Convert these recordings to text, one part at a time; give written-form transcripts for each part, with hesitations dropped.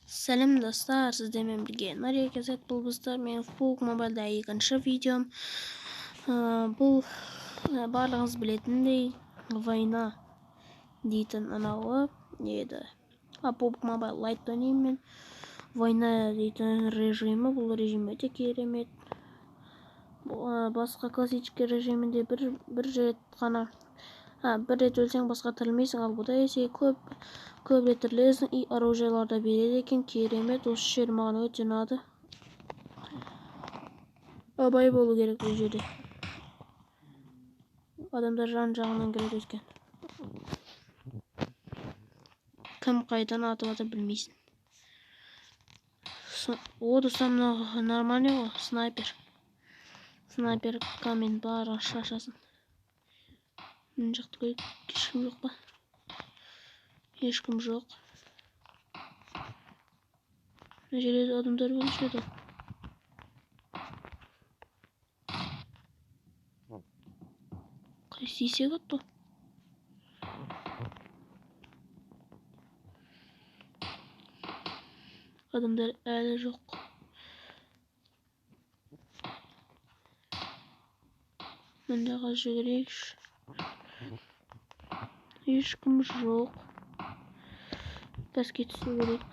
Сәлем достар, сіздермен бірге Нария Кезет бұл достар. Мен PUBG Mobile'да екінші видеом. Бұл барлығыңыз білетіндей война дейтін анауы еді. PUBG Mobile Lite ойнаймын мен. Война дейтін режимі, бұл режим өте керемет. Басқа классический режимінде бір рет қана бір рет өлсең басқа тірілмейсің, ал бұда есе көп рет тірілесің, и оружияларда береді екен. Керемет, осы жер маған өте ұнады. Абай болу керек бұл жерде. Адамдар жан-жағынан кіреді екен. Кім қайдан атып білмейсің. О, достар, нормальный ғой, снайпер. Снайпер камен бар шашасын. Мен жақты көйік, ешкім жоқ па? Ешкім жоқ. Мына жерде адамдар өлшеді. Қайсы есек атты? Адамдар әлі жоқ. Мұндағы жүгірейікші. Ешкім жоқ. Бәске түсу керек.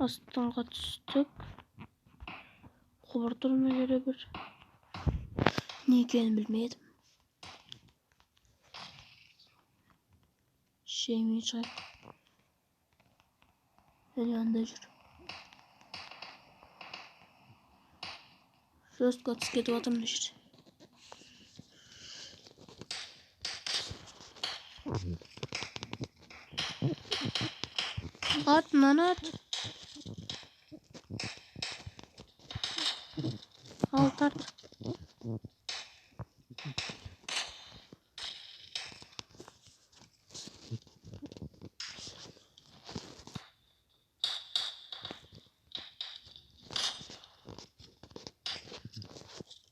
Астыңға түстік. Құбыр тұр мына жерде бір. Не екенін білмедім. Шеймен шығайық. Әлі анда жүр. Жестко атыс кетіп атыр мына жерде. Ат, мынаны ат. Ал, тарт.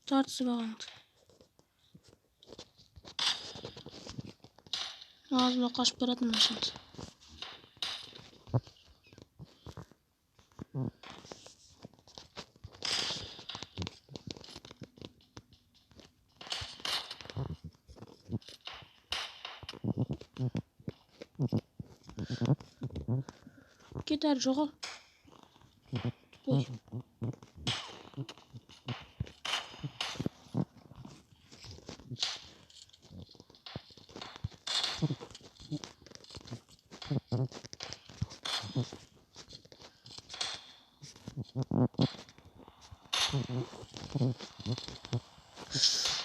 Тарт сыбағанды. Ağzıma kaç para atın şimdi. Gider çoğal. Oy.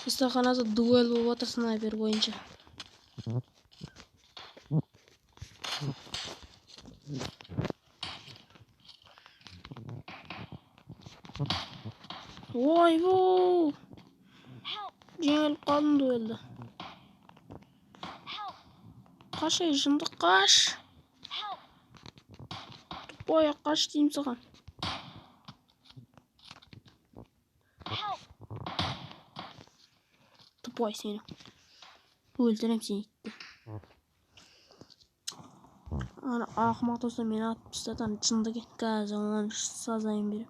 Стаханада дуэль болып отыр снайпер бойынша. Ой-воу! Жеңіліп қалдым дуэльді. Қаш, жындық қаш! Тупой, қаш деймін саған. Тупой сені. Өлтірем сені. Ана ақымақ достар мені атып тастады, жынды кен. Қазір оны сазайын берем.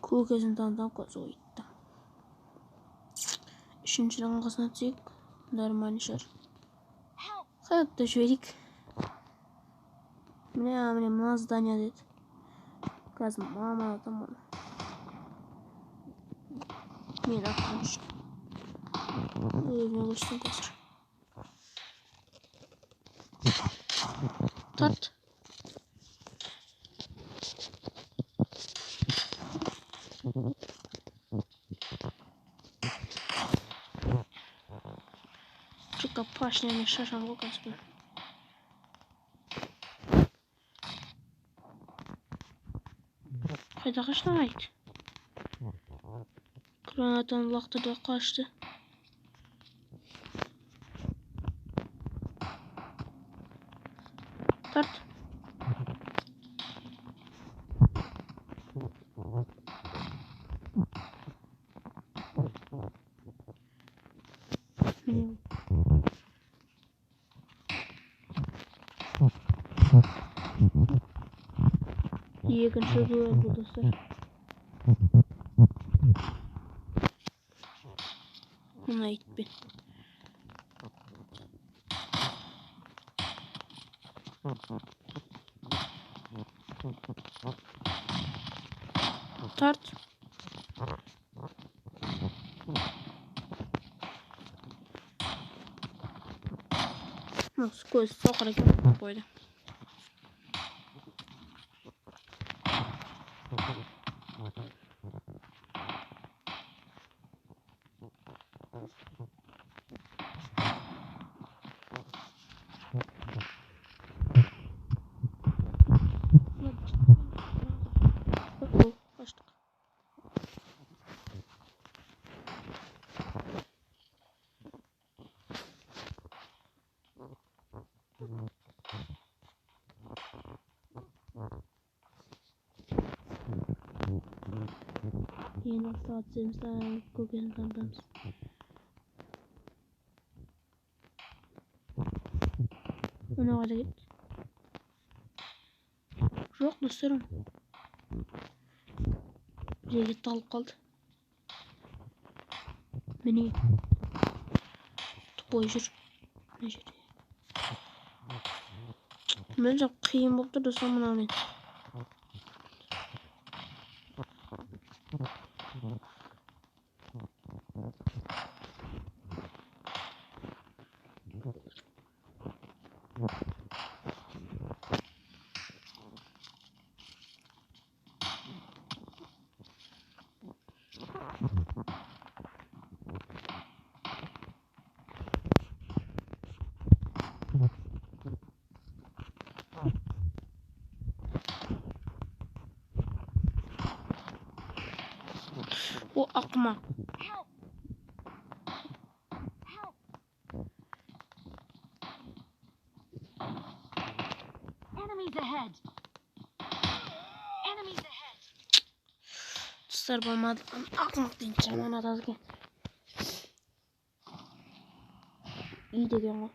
Көкесін таңдап көзі ойытты. Үшіншінің қасына түсейік. Нормальный шығар. Қайотта жіберейік. Мына здания деді. Қазір мама атам оны. Мен аттым үшін. Өзіне көшсін қазір. Тарт. Чука пашнями шашан қоқаспын. Қайда қашты айт? Гранатаны лақтырды, қашты. Тарт. Екінші дуэль бұл достар. Мына итпен. Тарт. Көз соқыр екен қойды. Қаштық. Енді сағат семізден көкені таңдамыз. Мына қайда кетті? Жоқ достарым. Біреге талып қалды. Міне. Тупой жүр. Мына жерде. Мен жақ қиын болып тұр достар мынаумен. О, ақымақ. Достар болмады. Ақымақ дейін жаман атады екен. үй деген ғой.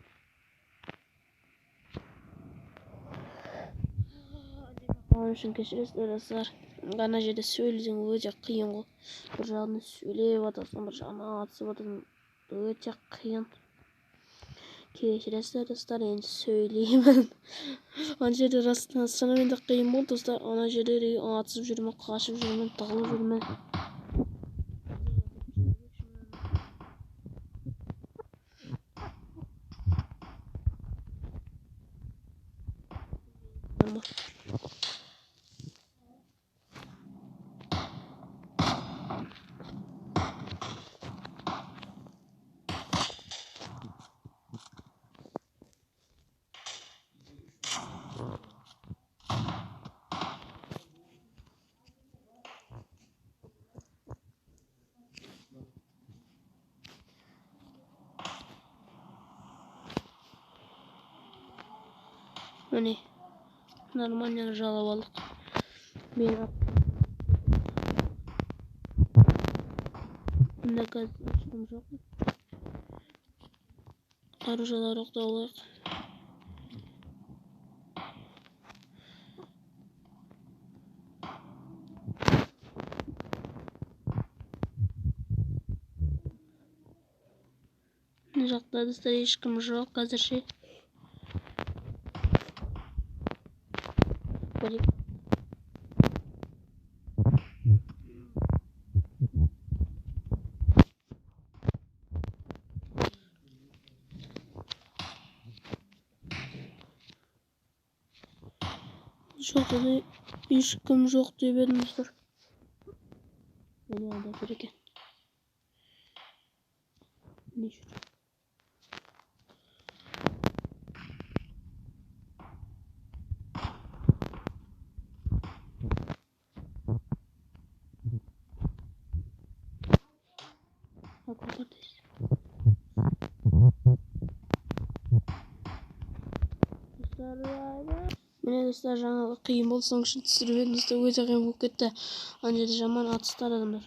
Onun үшін кешіресіздер достар. Ана жерде сөйлесең өте қиын ғой. Бір жағынан сөйлеп отырсың, бір жағынан атысып отырсың. Өте қиын. Кешіресіздер достар, енді сөйлеймін. Ана жерде шынымен де қиын болды достар. Ана жерде атысып жүрмін, қашып жүрмін, тығылып жүрмін. Міне нормально жалап алдық. Мен мында қазір ешкім жоқ. Қару-жарақ та алайық. Мына жақта достар ешкім жоқ қазірше. Жоқта да ешкім жоқ деп едім достар. Мені алдап жүр екен. Не жүр? Міне достар, жаңағы қиын болсаң үшін түсіріп едім достар, өте қиын болып кетті. Ана жерде жаман атыстар адамдар.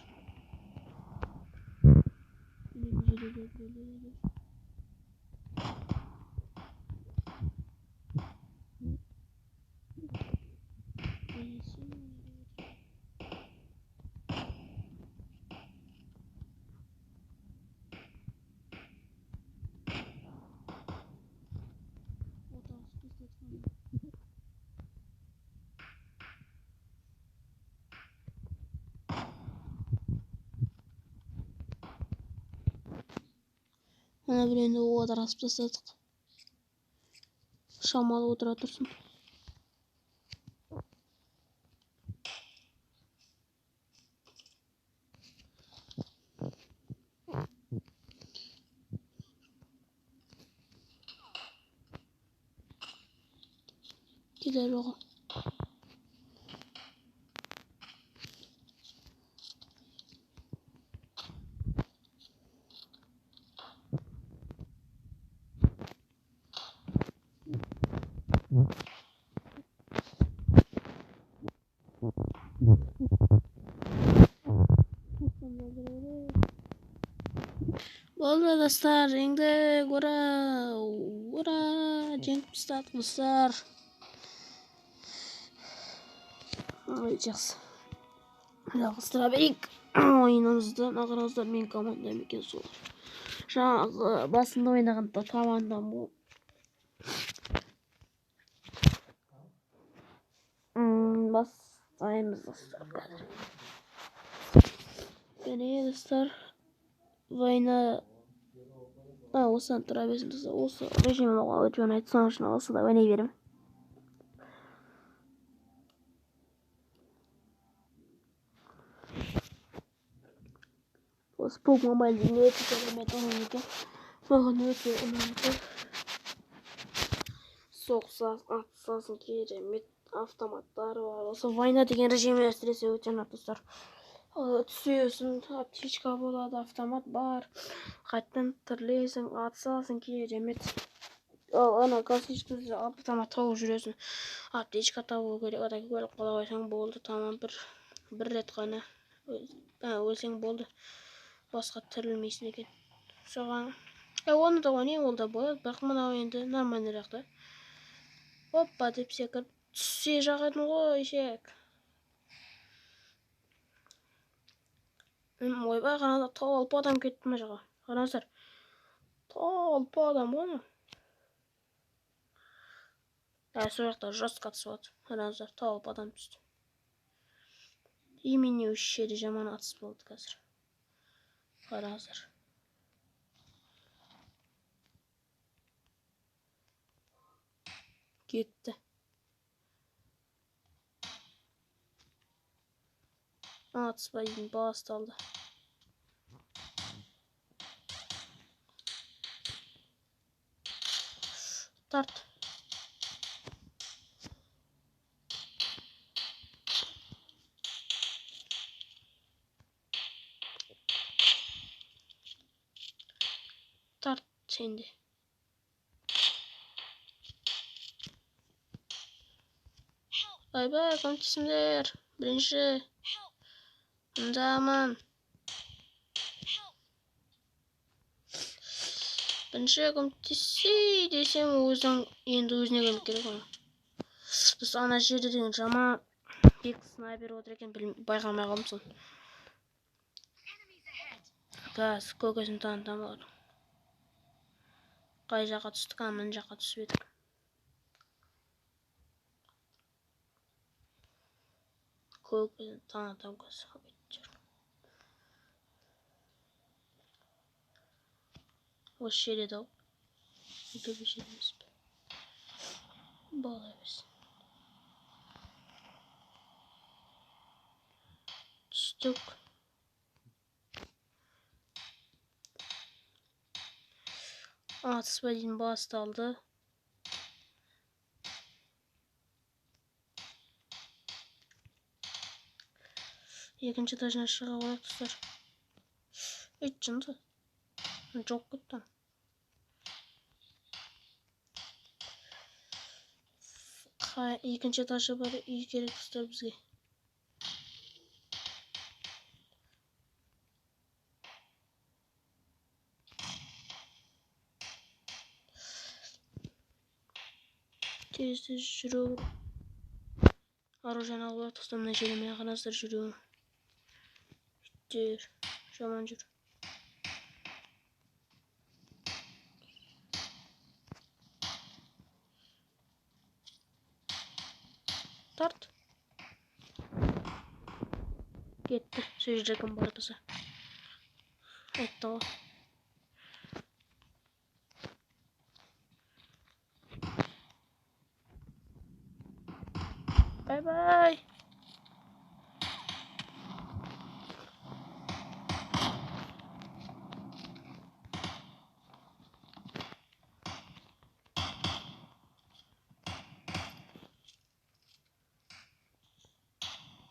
Ана біреуінде одар асып тастадық. Шамалы отыра тұрсын. Gider oğlum. Болды достар, жеңдік, ура, ура, жеңіп тастадық достар. Жақсы. Жалғастыра берейік ойынымызды. Нағырыңыздар, мен командам екен сол. Жаңағы басында ойнаған командам бұл. Бастаймыз достар қазір. Міне достар, война. Осыдан тұра берсін достар. Осы режим өте ұнайды, соның үшін осыда ойнай беремін. Осы PUBG Mobile'дің өте керемет ойын екен. Маған өте ұнайды. Соғысасың, керемет автоматтары бар. Осы война деген режимі әсіресе өте ұнайды достар. Түсесің, аптечка болады, автомат бар. Қайттан түрлесің, атысасың, керемет. Ана классический автомат тауып жүресің. Аптечка табу керек, одан кейін өліп қала қойсаң болды, тамам. Бір рет қана өлсең болды. Басқа тірілмейсің екен. Соған оны да ойнаймын, ол да болады, бірақ мынау енді нормальнырақ та. Оппа деп секіріп түссе жағатын ғой шек. Ойбай, қараңыздар, толпы адам кетті ме жаққа. Қараңыздар, толпы адам ғой. Сол жақта жорстқа түсіп отыр. Қараңыздар, толпы адам түсті. Имене үш жерде жаман атыс болды қазір. Қараңыздар. Кетті. Атыс байдың басталды. Тарт. Тарт сенде. Бай-бай, көмектесіңдер. Бірінші. Мындамын. Бірінші көмектесі десем, енді өзіне көмек керек оны. Біз ана жерде деген жаман бек снайпер отыр екен, байқамай қалыпсың. Газ, көкесін танытам бар. Қай жаққа түстік, мына жаққа түсіп едік. Көкесін танытам газ. Осы жер еді ау. Төбе жер емес пе? Бола берсін. Түстік. Атыс байдың басталды. Екінші этажына шыға қояйық достар. Жынды. Жоқ кетті. Екінші этажы бар үй керек достар бізге. Тезді жүру. Оружие алып алып достар, мына жеріме қараңыздар жүруім. Жүр, жаман жүр. Тарт. Кетті. Сол жерде кім бар болса. Айтты ғой. Bay bay.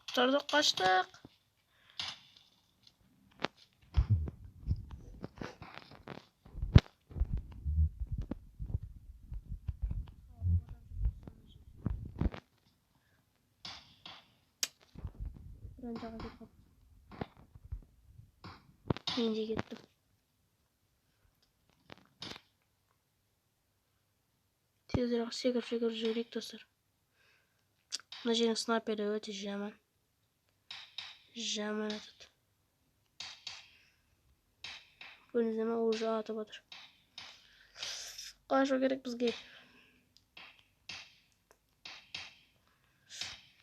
Kurtardık, kaçtık. Rancağa gittim. İnce gittim. Teziraq секір жүрейік достар. Мына жердің снайпері өте жаман. Жаман атады. Көрдіңіздер ме, уже атып отыр. Қашу керек бізге.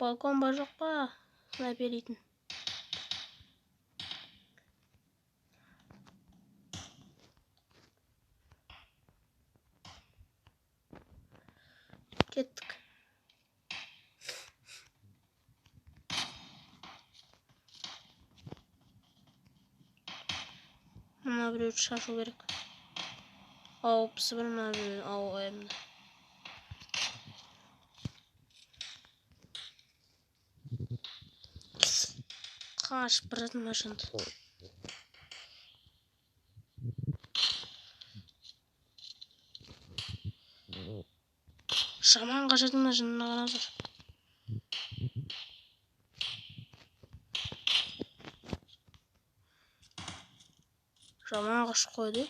Балкон бар жоқ па? Снайпер дейтін. Кеттік. Мына біреуді шашу керек. Ауыпсы бір мына біреуді ауып. Қашып баратын машинды. Жаман қашатын машинаны қараңыздар. Жаман қашып қойды.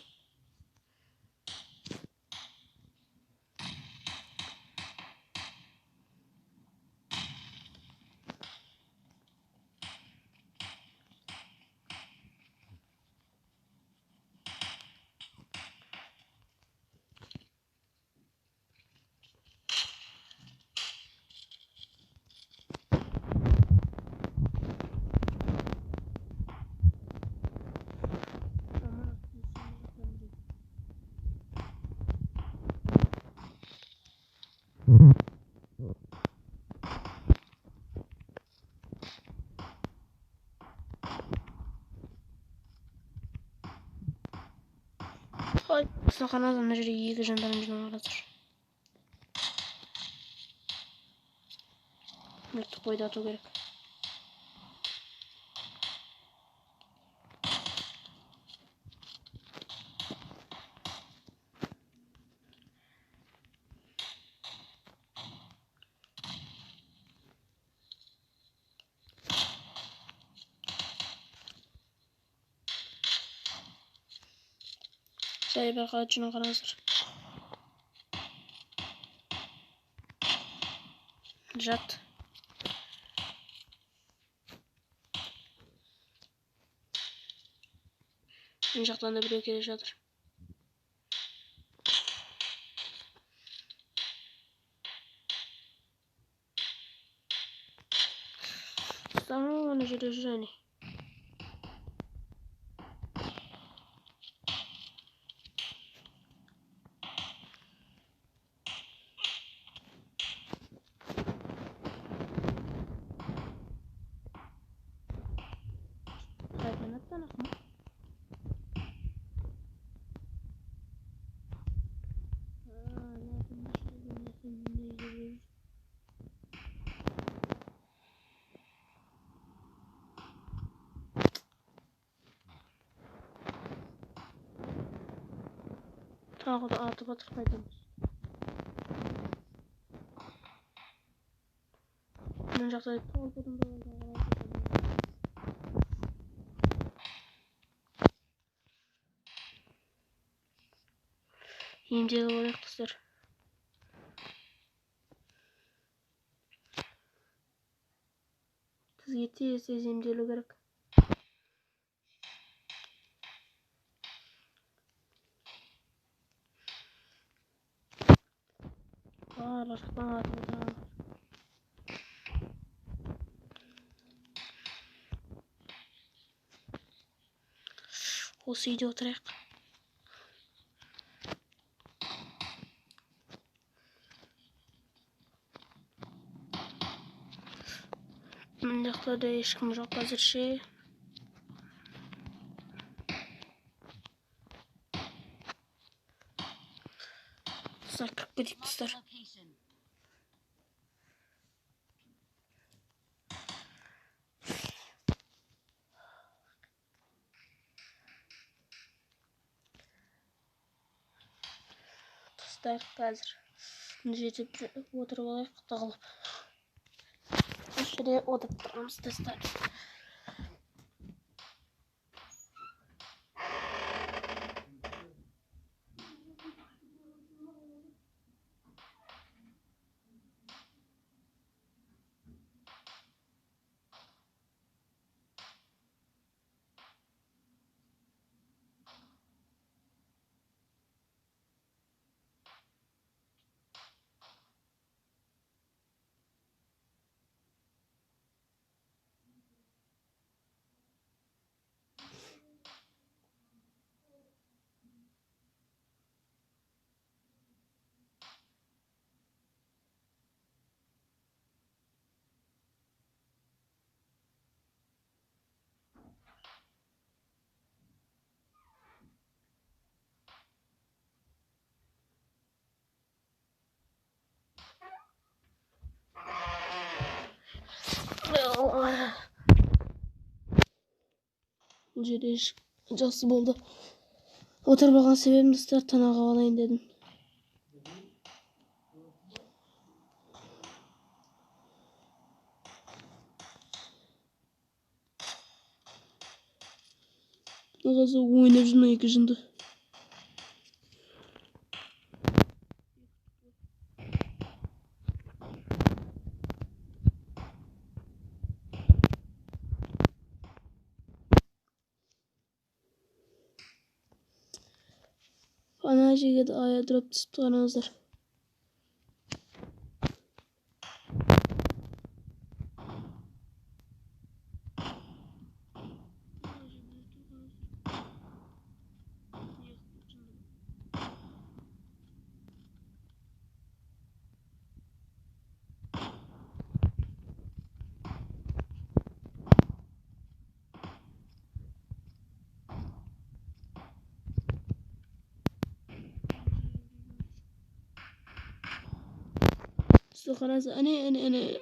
Ой, сақанады, мына жерде екі жандарым жинап жатыр. Мұртты қойды ату керек. Сайбарға жүнін қараңыздар. Жат. Мен жақтан да біреу келе жатыр. Самый ана жерде жүр әне. Қайданаттан ақма. Тағы да атып атыр қайдамыз. Мен жақта толпыдың болғанға емделу керек қыздар. Бізге тез емделу керек. Барлық жақтан атып отырған. Осы үйде отырайық. Мына жақта да ешкім жоқ әзірше. Достар, кіріп кетейік достар. Достар, қазір жетіп отырып алайық тығылып. Осы жерде отырып тұрамыз достар. Бұл жерде жақсы болды. Отырып алған себебім достар, танаға алайын дедім. Қазір ойнап жүрмін екі жынды. Ана жерге аядроп түсіп қараңыздар. Қараңыз, әне.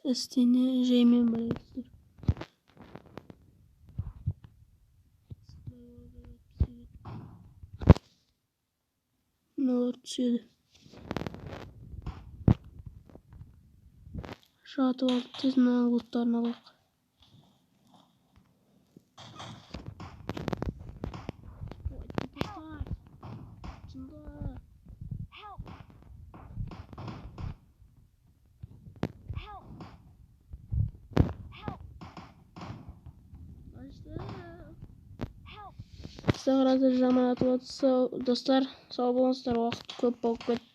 Істене жаймен барайсыздар. Мыналар түседі. Жатып алып тез мынаның луттарын алайық. Сағыр жаман атып отырса, достар, сау болыңыздар, уақыт көп болып кетті.